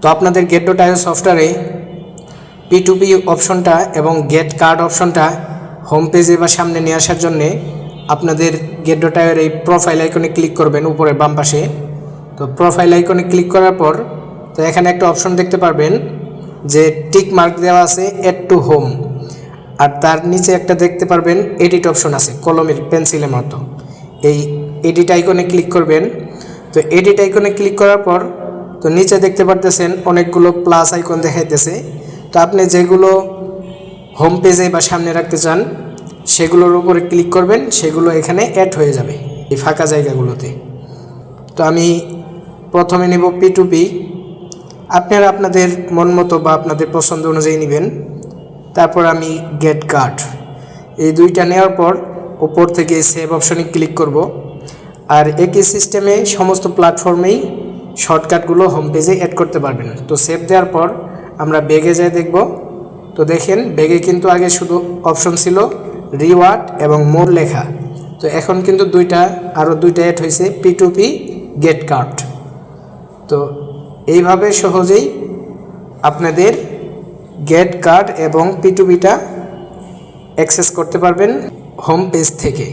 তো আপনাদের get.io সফটওয়্যারে P2P অপশনটা এবং গেট কার্ড অপশনটা হোম পেজে বা সামনে নিয়ে আসার জন্যে আপনাদের get.io এই প্রোফাইল আইকনে ক্লিক করবেন উপরে বাম পাশে। তো প্রোফাইল আইকনে ক্লিক করার পর তো এখানে একটা অপশন দেখতে পারবেন যে টিক মার্ক দেওয়া আছে অ্যাড টু হোম, আর তার নিচে একটা দেখতে পারবেন এডিট অপশন আছে কলমের পেন্সিলের মতো। এই এডিট আইকনে ক্লিক করবেন। তো এডিট আইকনে ক্লিক করার পর তো নিচে দেখতে পারতেছেন অনেকগুলো প্লাস আইকন দেখাইতেছে। তো আপনি যেগুলো হোম পেজে বা সামনে রাখতে চান সেগুলোর উপরে ক্লিক করবেন, সেগুলো এখানে অ্যাড হয়ে যাবে এই ফাঁকা জায়গাগুলোতে। তো আমি প্রথমে নেব P2P, আপনারা আপনাদের মন মতো বা আপনাদের পছন্দ অনুযায়ী নেবেন। তারপর আমি গেট কার্ড, এই দুইটা নেওয়ার পর উপর থেকে সেভ অপশনে ক্লিক করব। আর একই সিস্টেমে সমস্ত প্ল্যাটফর্মেই শর্টকাটগুলো হোম পেজে অ্যাড করতে পারবেন। তো সেভ দেওয়ার পর আমরা ব্যাগে যেয়ে দেখব। তো দেখেন ব্যাগে কিন্তু আগে শুধু অপশন ছিল রিওয়ার্ড এবং মোর লেখা, তো এখন কিন্তু আরও দুইটা অ্যাড হয়েছে P2P গেট কার্ড। তো এইভাবে সহজেই আপনাদের গেট কার্ড এবং P2Pটা অ্যাক্সেস করতে পারবেন হোম পেজ থেকে।